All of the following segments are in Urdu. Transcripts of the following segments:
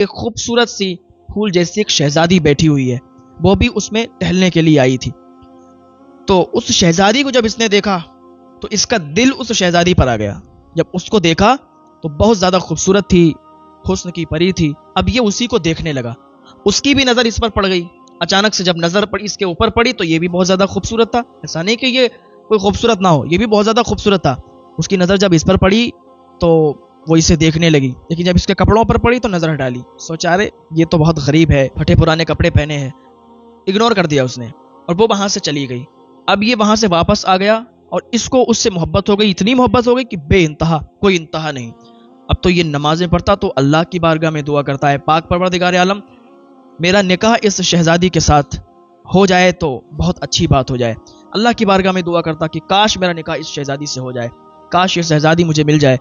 ایک خوبصورت سی پھول جیسی ایک شہزادی بیٹھی ہوئی ہے، وہ بھی اس میں ٹہلنے کے لیے آئی تھی۔ تو اس شہزادی کو جب اس نے دیکھا تو اس کا دل اس شہزادی پر آ گیا۔ جب اس کو دیکھا تو بہت زیادہ خوبصورت تھی، حسن کی پری تھی۔ اب یہ اسی کو دیکھنے لگا، اس کی بھی نظر اس پر پڑ گئی۔ اچانک سے جب نظر پڑی اس کے اوپر پڑی تو یہ بھی بہت زیادہ خوبصورت تھا، ایسا نہیں کہ یہ کوئی خوبصورت نہ ہو، یہ بھی بہت زیادہ خوبصورت تھا۔ اس کی نظر جب اس پر پڑی تو وہ اسے دیکھنے لگی، لیکن جب اس کے کپڑوں پر پڑی تو نظر ہٹا لی۔ سوچا رے یہ تو بہت غریب ہے، پھٹے پرانے کپڑے پہنے ہیں، اگنور کر دیا اس نے اور وہ وہاں سے چلی گئی۔ اب یہ وہاں سے واپس آ گیا اور اس کو اس سے محبت ہو گئی، اتنی محبت ہو گئی کہ بے انتہا، کوئی انتہا نہیں۔ اب تو یہ نمازیں پڑھتا تو اللہ کی بارگاہ میں دعا کرتا ہے، پاک پروردگار عالم میرا نکاح اس شہزادی کے ساتھ ہو جائے تو بہت اچھی بات ہو جائے۔ اللہ کی بارگاہ میں دعا کرتا کہ کاش میرا نکاح اس شہزادی سے ہو جائے، کاش یہ شہزادی مجھے مل جائے،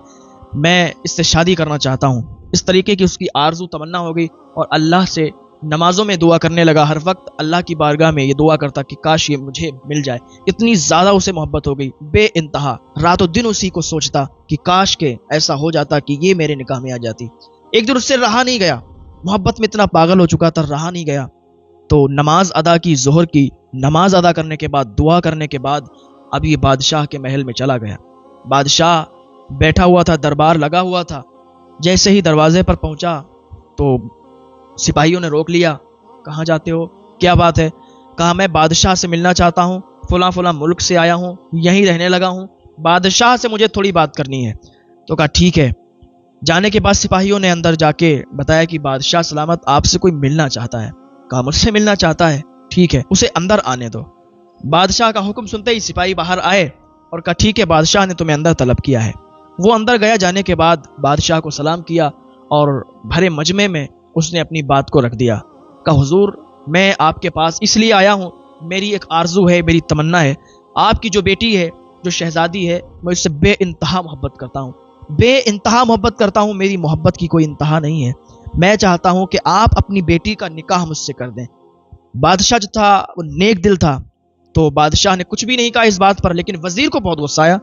میں اس سے شادی کرنا چاہتا ہوں۔ اس طریقے کی اس کی آرزو تمنا ہو گئی اور اللہ سے نمازوں میں دعا کرنے لگا، ہر وقت اللہ کی بارگاہ میں یہ دعا کرتا کہ کاش یہ مجھے مل جائے۔ اتنی زیادہ اسے محبت ہو گئی، بے انتہا، رات و دن اسی کو سوچتا کہ کاش کے ایسا ہو جاتا کہ یہ میرے نکاح میں آ جاتی۔ ایک دن اس سے رہا نہیں گیا، محبت میں اتنا پاگل ہو چکا تھا، رہا نہیں گیا تو نماز ادا کی، ظہر کی نماز ادا کرنے کے بعد، دعا کرنے کے بعد اب یہ بادشاہ کے محل میں چلا گیا۔ بادشاہ بیٹھا ہوا تھا، دربار لگا ہوا تھا۔ جیسے ہی دروازے پر پہنچا تو سپاہیوں نے روک لیا، کہاں جاتے ہو، کیا بات ہے؟ کہا میں بادشاہ سے ملنا چاہتا ہوں، فلاں فلاں ملک سے آیا ہوں، یہیں رہنے لگا ہوں، بادشاہ سے مجھے تھوڑی بات کرنی ہے۔ تو کہا ٹھیک ہے۔ جانے کے بعد سپاہیوں نے اندر جا کے بتایا کہ بادشاہ سلامت آپ سے کوئی ملنا چاہتا ہے۔ کہا مجھ سے ملنا چاہتا ہے، ٹھیک ہے اسے اندر آنے دو۔ بادشاہ کا حکم سنتے ہی سپاہی باہر آئے اور کہا ٹھیک ہے بادشاہ نے تمہیں اندر طلب کیا ہے۔ وہ اندر گیا، جانے کے بعد بادشاہ کو سلام کیا اور بھرے مجمع میں اس نے اپنی بات کو رکھ دیا۔ کہا حضور میں آپ کے پاس اس لیے آیا ہوں، میری ایک آرزو ہے، میری تمنا ہے، آپ کی جو بیٹی ہے، جو شہزادی ہے، میں اس سے بے انتہا محبت کرتا ہوں، بے انتہا محبت کرتا ہوں، میری محبت کی کوئی انتہا نہیں ہے۔ میں چاہتا ہوں کہ آپ اپنی بیٹی کا نکاح مجھ سے کر دیں۔ بادشاہ جو تھا وہ نیک دل تھا، تو بادشاہ نے کچھ بھی نہیں کہا اس بات پر، لیکن وزیر کو بہت غصہ آیا،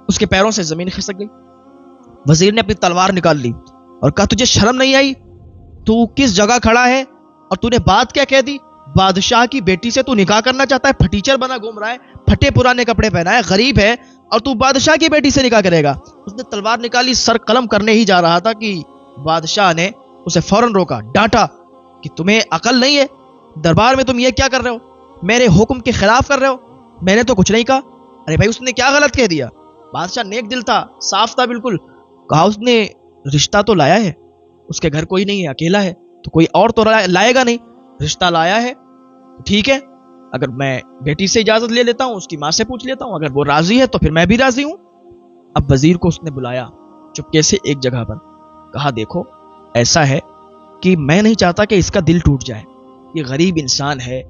اس کے پیروں سے زمین کھسک گئی۔ وزیر نے اپنی تلوار نکال لی اور کہا تجھے شرم نہیں آئی؟ تو کس جگہ کھڑا ہے اور تو نے بات کیا کہہ دی؟ بادشاہ کی بیٹی سے تو نکاح کرنا چاہتا ہے، پھٹیچر بنا گھوم رہا ہے، پھٹے پرانے کپڑے پہنا ہے، غریب ہے، اور تو بادشاہ کی بیٹی سے نکاح کرے گا؟ اس نے تلوار نکالی، سر قلم کرنے ہی جا رہا تھا کہ بادشاہ نے اسے فوراً روکا، ڈانٹا کہ تمہیں عقل نہیں ہے؟ دربار میں تم یہ کیا کر رہے ہو؟ میرے حکم کے خلاف کر رہے ہو؟ میں نے تو کچھ نہیں کہا۔ ارے بھائی اس نے کیا غلط کہہ دیا؟ بادشاہ نیک دل تھا، صاف تھا بالکل۔ کہا اس نے رشتہ تو لایا ہے، اس کے گھر کوئی نہیں ہے، اکیلا ہے، تو کوئی اور تو لائے گا نہیں، رشتہ لایا ہے ٹھیک ہے، اگر میں بیٹی سے اجازت لے لیتا ہوں، اس کی ماں سے پوچھ لیتا ہوں، اگر وہ راضی ہے تو پھر میں بھی راضی ہوں۔ اب وزیر کو اس نے بلایا چپکے سے ایک جگہ پر، کہا دیکھو ایسا ہے کہ میں نہیں چاہتا کہ اس کا دل ٹوٹ جائے، یہ غریب انسان ہے،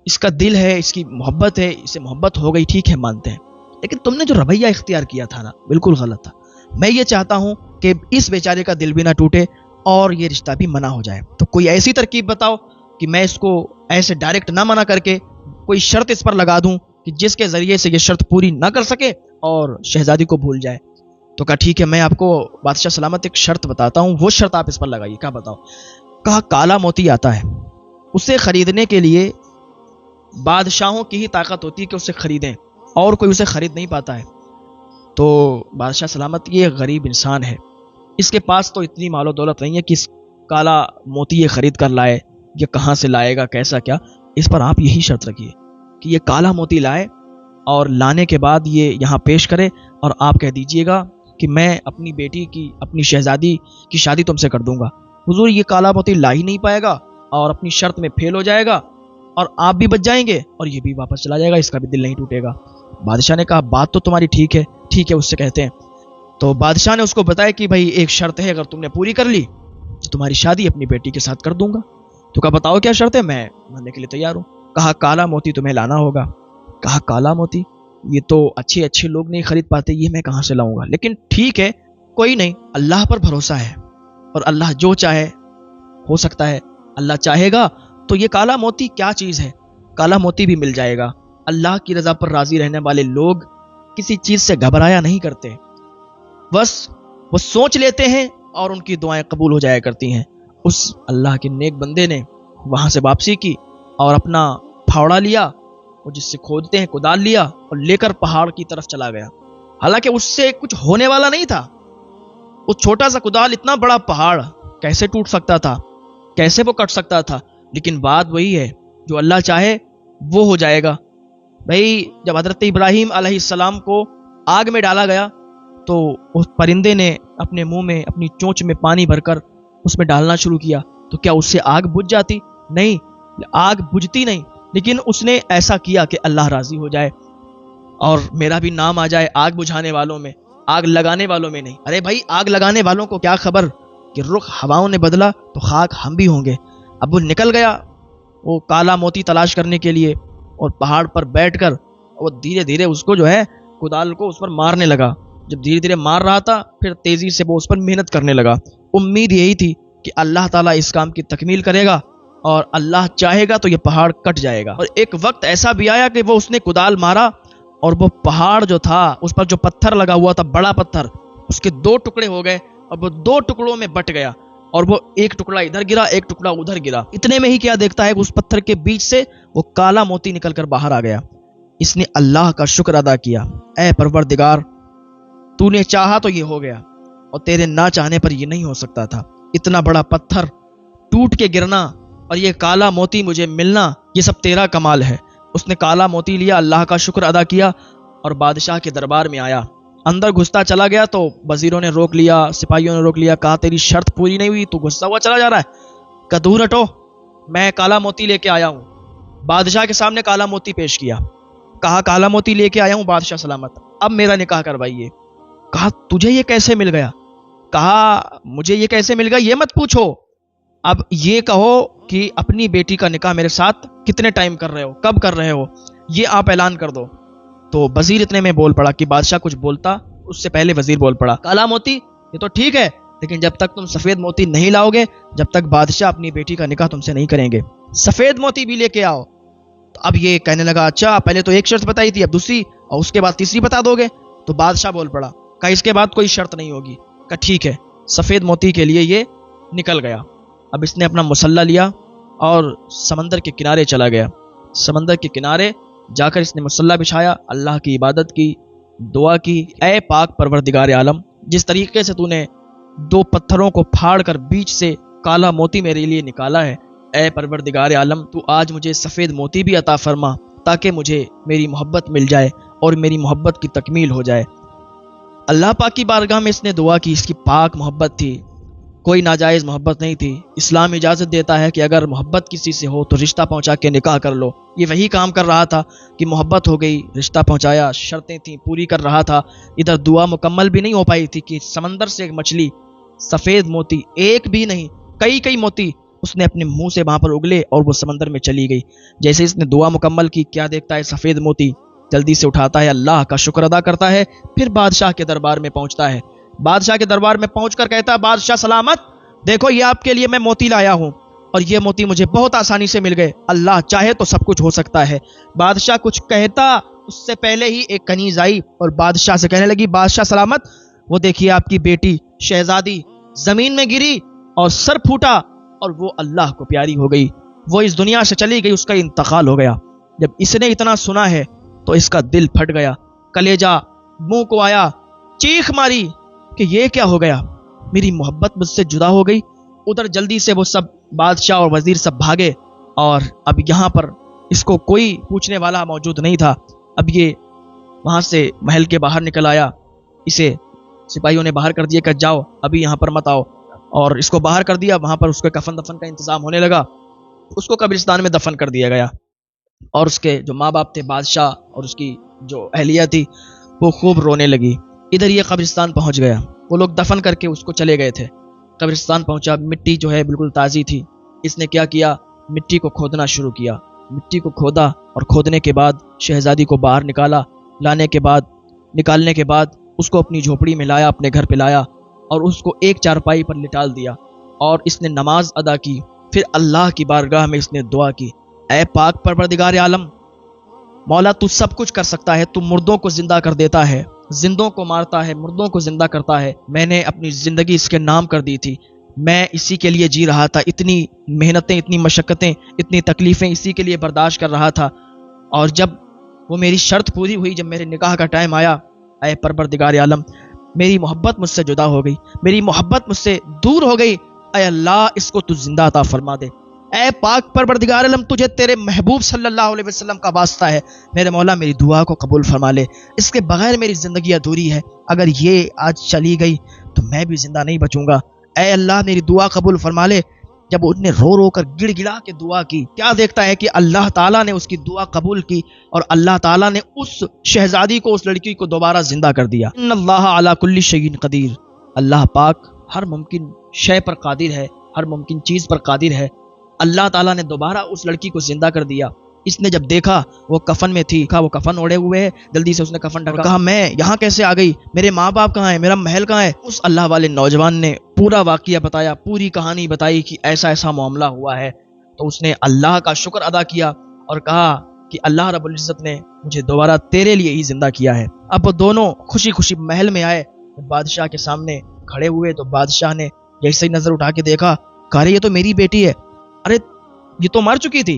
اس کا دل ہے، اس کی محبت ہے، اسے محبت ہو گئی، ٹھیک ہے مانتے ہیں، لیکن تم نے جو رویہ اختیار کیا تھا نا بالکل غلط تھا۔ میں یہ چاہتا ہوں کہ اس بیچارے کا دل بھی نہ ٹوٹے اور یہ رشتہ بھی منع ہو جائے، تو کوئی ایسی ترکیب بتاؤ کہ میں اس کو ایسے ڈائریکٹ نہ منع کر کے کوئی شرط اس پر لگا دوں کہ جس کے ذریعے سے یہ شرط پوری نہ کر سکے اور شہزادی کو بھول جائے۔ تو کہا ٹھیک ہے میں آپ کو بادشاہ سلامت ایک شرط بتاتا ہوں، وہ شرط آپ اس پر لگائیے۔ کیا بتاؤ؟ کہا کالا موتی آتا ہے، اسے خریدنے کے لیے بادشاہوں کی ہی طاقت ہوتی ہے کہ اسے خریدیں، اور کوئی اسے خرید نہیں پاتا ہے۔ تو بادشاہ سلامت یہ غریب انسان ہے، اس کے پاس تو اتنی مال و دولت نہیں ہے کہ اس کالا موتی یہ خرید کر لائے، یہ کہاں سے لائے گا، کیسا کیا، اس پر آپ یہی شرط رکھیے کہ یہ کالا موتی لائے اور لانے کے بعد یہ یہاں پیش کرے اور آپ کہہ دیجئے گا کہ میں اپنی بیٹی کی، اپنی شہزادی کی شادی تم سے کر دوں گا۔ حضور یہ کالا موتی لا ہی نہیں پائے گا اور اپنی شرط میں فیل ہو جائے گا اور آپ بھی بچ جائیں گے اور یہ بھی واپس چلا جائے گا، اس کا بھی دل نہیں ٹوٹے گا۔ بادشاہ نے کہا بات تو تمہاری ٹھیک ہے، ٹھیک ہے اس سے کہتے ہیں۔ تو بادشاہ نے اس کو بتایا کہ بھائی ایک شرط ہے، اگر تم نے پوری کر لی تو تمہاری شادی اپنی بیٹی کے ساتھ کر دوں گا۔ تو کہا بتاؤ کیا شرط ہے، میں ماننے کے لیے تیار ہوں۔ کہا کالا موتی تمہیں لانا ہوگا۔ کہا کالا موتی یہ تو اچھے لوگ نہیں خرید پاتے، یہ میں کہاں سے لاؤں گا، لیکن ٹھیک ہے کوئی نہیں، اللہ پر بھروسہ ہے اور اللہ جو چاہے ہو سکتا ہے، اللہ چاہے گا تو یہ کالا موتی کیا چیز ہے، کالا موتی بھی مل جائے گا۔ اللہ کی رضا پر راضی رہنے والے لوگ کسی چیز سے گھبرایا نہیں کرتے، بس وہ سوچ لیتے ہیں اور ان کی دعائیں قبول ہو جایا کرتی ہیں، اس اللہ کے نیک بندے نے وہاں سے واپسی کی اور اپنا پھاوڑا لیا اور جس سے کھودتے ہیں کدال لیا اور لے کر پہاڑ کی طرف چلا گیا. حالانکہ اس سے کچھ ہونے والا نہیں تھا. وہ چھوٹا سا کدال اتنا بڑا پہاڑ کیسے ٹوٹ سکتا تھا, کیسے وہ کٹ سکتا تھا؟ لیکن بات وہی ہے, جو اللہ چاہے وہ ہو جائے گا. بھائی جب حضرت ابراہیم علیہ السلام کو آگ میں ڈالا گیا تو اس پرندے نے اپنے منہ میں اپنی چونچ میں پانی بھر کر اس میں ڈالنا شروع کیا, تو کیا اس سے آگ بجھ جاتی؟ نہیں, آگ بجھتی نہیں. لیکن اس نے ایسا کیا کہ اللہ راضی ہو جائے اور میرا بھی نام آ جائے آگ بجھانے والوں میں, آگ لگانے والوں میں نہیں. ارے بھائی آگ لگانے والوں کو کیا خبر کہ رخ ہواؤں نے بدلا تو خاک ہم بھی ہوں گے. اب وہ نکل گیا وہ کالا موتی تلاش کرنے کے لیے اور پہاڑ پر بیٹھ کر وہ دھیرے دھیرے اس کو جو ہے کدال کو اس پر مارنے لگا. جب دھیرے دھیرے مار رہا تھا پھر تیزی سے وہ اس پر محنت کرنے لگا. امید یہی تھی کہ اللہ تعالیٰ اس کام کی تکمیل کرے گا اور اللہ چاہے گا تو یہ پہاڑ کٹ جائے گا. اور ایک وقت ایسا بھی آیا کہ وہ اس نے کدال مارا اور وہ پہاڑ جو تھا اس پر جو پتھر لگا ہوا تھا, بڑا پتھر, اس کے 2 ٹکڑے ہو گئے اور وہ 2 ٹکڑوں میں بٹ گیا اور وہ ایک ٹکڑا ادھر گرا ایک ٹکڑا ادھر گرا. اتنے میں ہی کیا دیکھتا ہے کہ اس پتھر کے بیچ سے وہ کالا موتی نکل کر باہر آ گیا. اس نے اللہ کا شکر ادا کیا, اے پروردگار تو نے چاہا تو یہ ہو گیا اور تیرے نہ چاہنے پر یہ نہیں ہو سکتا تھا. اتنا بڑا پتھر ٹوٹ کے گرنا اور یہ کالا موتی مجھے ملنا, یہ سب تیرا کمال ہے. اس نے کالا موتی لیا, اللہ کا شکر ادا کیا اور بادشاہ کے دربار میں آیا. اندر گھستا چلا گیا تو وزیروں نے روک لیا, سپاہیوں نے روک لیا, کہا تیری شرط پوری نہیں ہوئی, تو غصہ ہوا چلا جا رہا ہے, کہ دور ہٹو, میں کالا موتی لے کے آیا ہوں. بادشاہ کے سامنے کالا موتی پیش کیا, کہا کالا موتی لے کے آیا ہوں بادشاہ سلامت, اب میرا نکاح کروائیے. کہا تجھے یہ کیسے مل گیا؟ کہا مجھے یہ کیسے مل گیا یہ مت پوچھو, اب یہ کہو کہ اپنی بیٹی کا نکاح میرے ساتھ کتنے ٹائم کر رہے ہو, کب کر رہے ہو, یہ آپ اعلان کر دو. تو وزیر اتنے میں بول پڑا کہ بادشاہ کچھ بولتا اس سے پہلے وزیر بول پڑا, کالا موتی یہ تو ٹھیک ہے لیکن جب تک تم سفید موتی نہیں لاؤ گے جب تک بادشاہ اپنی بیٹی کا نکاح تم سے نہیں کریں گے, سفید موتی بھی لے کے آؤ. تو اب یہ کہنے لگا اچھا پہلے تو ایک شرط بتائی تھی اب دوسری اور اس کے بعد تیسری بتا دو گے. تو بادشاہ بول پڑا, کہا اس کے بعد کوئی شرط نہیں ہوگی. کہا ٹھیک ہے, سفید موتی کے لیے یہ نکل گیا. اب اس نے اپنا مسلح لیا اور سمندر کے کنارے چلا گیا. سمندر کے کنارے جا کر اس نے مسلح بچھایا, اللہ کی عبادت کی, دعا کی, اے پاک پروردگار عالم جس طریقے سے تو نے 2 پتھروں کو پھاڑ کر بیچ سے کالا موتی میرے لیے نکالا ہے, اے پروردگار عالم تو آج مجھے سفید موتی بھی عطا فرما تاکہ مجھے میری محبت مل جائے اور میری محبت کی تکمیل ہو جائے. اللہ پاک کی بارگاہ میں اس نے دعا کی, اس کی پاک محبت تھی, کوئی ناجائز محبت نہیں تھی. اسلام اجازت دیتا ہے کہ اگر محبت کسی سے ہو تو رشتہ پہنچا کے نکاح کر لو. یہ وہی کام کر رہا تھا کہ محبت ہو گئی, رشتہ پہنچایا, شرطیں تھیں پوری کر رہا تھا, ادھر دعا مکمل بھی نہیں ہو پائی تھی کہ سمندر سے ایک مچھلی سفید موتی, ایک بھی نہیں کئی موتی اس نے اپنے منہ سے وہاں پر اگلے اور وہ سمندر میں چلی گئی. جیسے اس نے دعا مکمل کی, کیا دیکھتا ہے سفید موتی, جلدی سے اٹھاتا ہے, اللہ کا شکر ادا کرتا ہے, پھر بادشاہ کے دربار میں پہنچتا ہے. بادشاہ کے دربار میں پہنچ کر کہتا ہے بادشاہ سلامت, دیکھو یہ آپ کے لیے میں موتی لایا ہوں اور یہ موتی مجھے بہت آسانی سے مل گئے, اللہ چاہے تو سب کچھ ہو سکتا ہے. بادشاہ کچھ کہتا اس سے پہلے ہی ایک کنیز آئی اور بادشاہ سے کہنے لگی بادشاہ سلامت, وہ دیکھیے آپ کی بیٹی شہزادی زمین میں گری اور سر پھوٹا اور وہ اللہ کو پیاری ہو گئی, وہ اس دنیا سے چلی گئی, اس کا انتقال ہو گیا. جب اس نے اتنا سنا ہے تو اس کا دل پھٹ گیا, کلیجہ منہ کو آیا, چیخ ماری کہ یہ کیا ہو گیا, میری محبت مجھ سے جدا ہو گئی. ادھر جلدی سے وہ سب بادشاہ اور وزیر سب بھاگے اور اب یہاں پر اس کو کوئی پوچھنے والا موجود نہیں تھا. اب یہ وہاں سے محل کے باہر نکل آیا, اسے سپاہیوں نے باہر کر دیا کہ جاؤ ابھی یہاں پر مت آؤ, اور اس کو باہر کر دیا. وہاں پر اس کے کفن دفن کا انتظام ہونے لگا, اس کو قبرستان میں دفن کر دیا گیا. اور اس کے جو ماں باپ تھے بادشاہ اور اس کی جو اہلیہ تھی وہ خوب رونے لگی. ادھر یہ قبرستان پہنچ گیا, وہ لوگ دفن کر کے اس کو چلے گئے تھے. قبرستان پہنچا, مٹی جو ہے بالکل تازی تھی. اس نے کیا کیا, مٹی کو کھودنا شروع کیا. مٹی کو کھودا اور کھودنے کے بعد شہزادی کو باہر نکالا. نکالنے کے بعد اس کو اپنی جھوپڑی میں لایا, اپنے گھر پہ لایا اور اس کو ایک چارپائی پر لٹال دیا اور اس نے نماز ادا کی. پھر اللہ کی بارگاہ میں اس نے دعا کی, اے پاک پروردگار عالم, مولا تو سب کچھ کر سکتا ہے, تو مردوں کو زندہ کر دیتا ہے, زندوں کو مارتا ہے, مردوں کو زندہ کرتا ہے. میں نے اپنی زندگی اس کے نام کر دی تھی, میں اسی کے لیے جی رہا تھا، اتنی محنتیں، اتنی مشقتیں، اتنی تکلیفیں اسی کے لیے برداشت کر رہا تھا، اور جب وہ میری شرط پوری ہوئی، جب میرے نکاح کا ٹائم آیا، اے پروردگار عالم میری محبت مجھ سے جدا ہو گئی، میری محبت مجھ سے دور ہو گئی، اے اللہ اس کو تو زندہ عطا فرما دے، اے پاک پروردگار عالم تجھے تیرے محبوب صلی اللہ علیہ وسلم کا واسطہ ہے، میرے مولا میری دعا کو قبول فرما لے، اس کے بغیر میری زندگی ادھوری ہے، اگر یہ آج چلی گئی تو میں بھی زندہ نہیں بچوں گا، اے اللہ میری دعا قبول فرما لے۔ جب اس نے رو رو کر گڑ گڑا کے دعا کی، کیا دیکھتا ہے کہ اللہ تعالیٰ نے اس کی دعا قبول کی اور اللہ تعالیٰ نے اس شہزادی کو، اس لڑکی کو دوبارہ زندہ کر دیا۔ ان اللہ علی کل شیء قدیر، اللہ پاک ہر ممکن شے پر قادر ہے، ہر ممکن چیز پر قادر ہے۔ اللہ تعالیٰ نے دوبارہ اس لڑکی کو زندہ کر دیا۔ اس نے جب دیکھا وہ کفن میں تھی، وہ کفن اوڑے ہوئے ہے، جلدی سے اس نے کفن ڈھکا، کہا میں یہاں کیسے آ گئی، میرے ماں باپ کہاں ہیں، میرا محل کہاں ہے؟ اس اللہ والے نوجوان نے پورا واقعہ بتایا، پوری کہانی بتائی کہ ایسا ایسا معاملہ ہوا ہے، تو اس نے اللہ کا شکر ادا کیا اور کہا کہ اللہ رب العزت نے مجھے دوبارہ تیرے لیے ہی زندہ کیا ہے۔ اب وہ دونوں خوشی خوشی محل میں آئے، بادشاہ کے سامنے کھڑے ہوئے تو بادشاہ نے جیسے ہی نظر اٹھا کے دیکھا، کہا یہ تو میری بیٹی ہے، ارے یہ تو مر چکی تھی،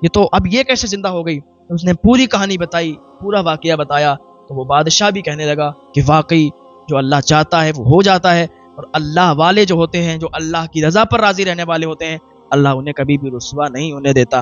یہ تو اب یہ کیسے زندہ ہو گئی؟ اس نے پوری کہانی بتائی، پورا واقعہ بتایا، تو وہ بادشاہ بھی کہنے لگا کہ واقعی جو اللہ چاہتا ہے وہ ہو جاتا ہے، اور اللہ والے جو ہوتے ہیں، جو اللہ کی رضا پر راضی رہنے والے ہوتے ہیں، اللہ انہیں کبھی بھی رسوا نہیں ہونے دیتا۔